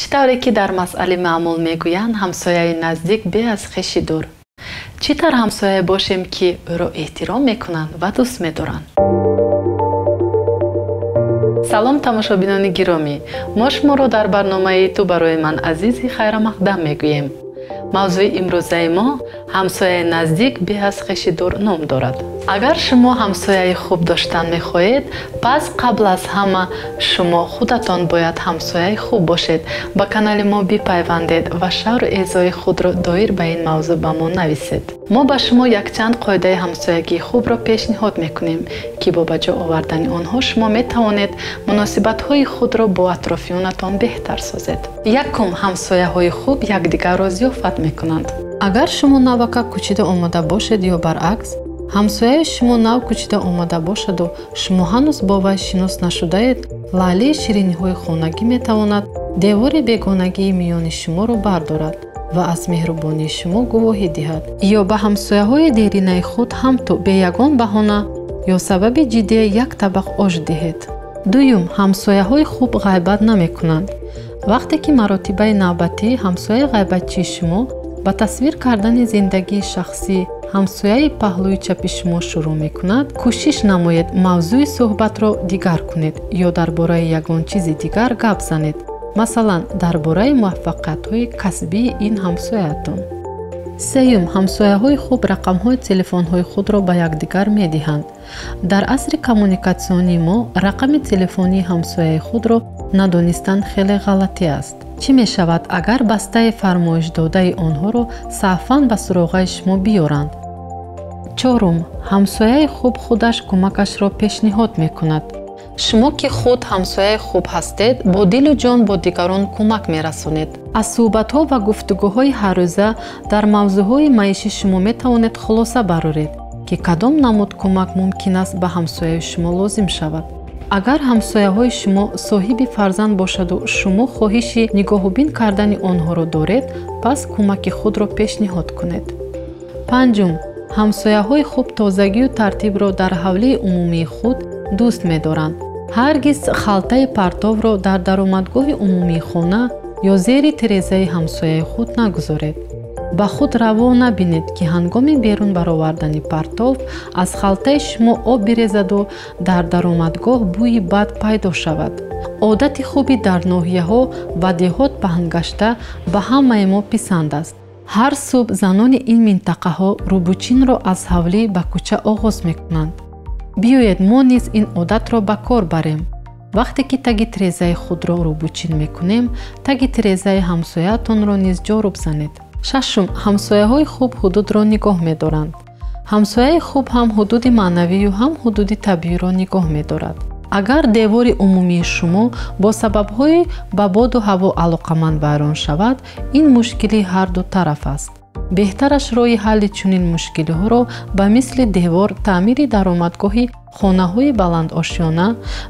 чӣ тавре ки дар масъалаи маъмул мегӯянд ҳамсояи наздик бе аз хиши дур. чӣ тавр ҳамсоя бошем ки ӯро эҳтиром мекунанд ва дӯст медоранд? салом тамошобинони гиромӣ, мо шуморо дар барномаи ту барои ман азизи хайрамақдам мегӯем. мавзӯи имрӯзаи мо ҳамсояи наздик бе аз хиши дур ном дорад. агар шумо ҳамсояи хуб доштан мехоҳед, пас қабл аз ҳама шумо худатон бояд ҳамсояи хуб бошед. ба канали мо бипайвандед ва шавру эъзои худро доир ба ин мавзӯъ ба мо нависед. мо ба шумо якчанд қоидаи ҳамсоягии хубро пешниҳод мекунем ки бо ба ҷо овардани онҳо шумо метавонед муносибатҳои худро бо атрофиёнатон беҳтар созед. якум, ҳамсояҳои хуб якдигарро зиёфат мекунанд. агар шумо навака кӯчида омода бошед ё баръакс, ҳамсояи шумо нав кӯчида омода бошаду шумо ҳанӯз бо вай шинос нашудаед, лаълии шириниҳои хонагӣ метавонад девори бегонагии миёни шуморо бардорад ва аз меҳрубонии шумо гувоҳӣ диҳад. ё ба ҳамсояҳои деринаи худ ҳам ту бе ягон баҳона ё сабаби ҷиддия як табақ ош диҳед. дуюм, ҳамсояҳои хуб ғайбат намекунанд. вақте ки маротибаи навбатӣ ҳамсояи ғайбатчии шумо ба тасвир кардани зиндагии шахсӣ ҳамсояи паҳлӯи чапи шумо шурӯъ мекунад, кӯшиш намоед мавзӯи суҳбатро дигар кунед ё дар бораи ягон чизи дигар гап занед, масалан дар бораи муваффақиятҳои касбии ин ҳамсоятон. сеюм, ҳамсояҳои хуб рақамҳои телефонҳои худро ба якдигар медиҳанд. дар асри коммуникатсионии мо рақами телефонии ҳамсояи худро надонистан хеле ғалатӣ аст. чӣ мешавад агар бастаи фармоишдодаи онҳоро саҳван ба суроғаи шумо биёранд? чорум, ҳамсояи хуб худаш кӯмакашро пешниҳод мекунад. шумо ки худ ҳамсояи хуб ҳастед, бо дилу ҷон ба дигарон кӯмак мерасонед. аз суҳбатҳо ва гуфтугӯҳои ҳаррӯза дар мавзӯъҳои маишӣ шумо метавонед хулоса бароред ки кадом намуд кӯмак мумкин аст ба ҳамсояи шумо лозим шавад. агар ҳамсояҳои шумо соҳиби фарзанд бошаду шумо хоҳиши нигоҳубин кардани онҳоро доред, пас кӯмаки худро пешниҳод кунед. панҷум, ҳамсояҳои хуб тозагию тартибро дар ҳавлии умумии худ дӯст медоранд. ҳаргиз халтаи партовро дар даромадгоҳи умумии хона ё зери тирезаи ҳамсояи худ нагузоред. ба худ раво набинед ки ҳангоми берун баровардани партов аз халтаи шумо об бирезаду дар даромадгоҳ бӯи бад пайдо шавад. одати хуби дар ноҳияҳо ва деҳот паҳн гашта ба ҳамаи мо писанд аст. ҳар субҳ занони ин минтақаҳо рӯбучинро аз ҳавлӣ ба кӯча оғоз мекунанд. биёед мо низ ин одатро ба кор барем. вақте ки таги тирезаи худро рӯбучин мекунем, таги тирезаи ҳамсоятонро низ ҷоруб занед. шашум, ҳамсояҳои хуб ҳудудро нигоҳ медоранд. ҳамсояи хуб ҳам ҳудуди маънавию ҳам ҳудуди табииро нигоҳ медорад. агар девори умумии шумо бо сабабҳои ба боду ҳаво алоқаманд вайрон шавад, ин мушкили ҳар ду тараф аст. беҳтараш роҳи ҳалли чунин мушкилиҳоро ба мисли девор, таъмири даромадгоҳи хонаҳои баландошёна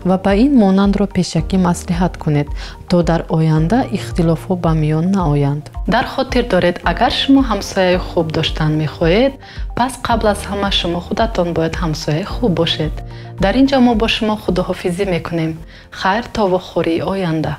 ва ба ин монандро пешакӣ маслиҳат кунед, то дар оянда ихтилофҳо ба миён наоянд. дар хотир доред, агар шумо ҳамсояи хуб доштан мехоҳед, пас қабл аз ҳама шумо худатон бояд ҳамсояи хуб бошед. дар ин ҷо мо бо шумо худоҳофизӣ мекунем. хайр то вохӯрии оянда.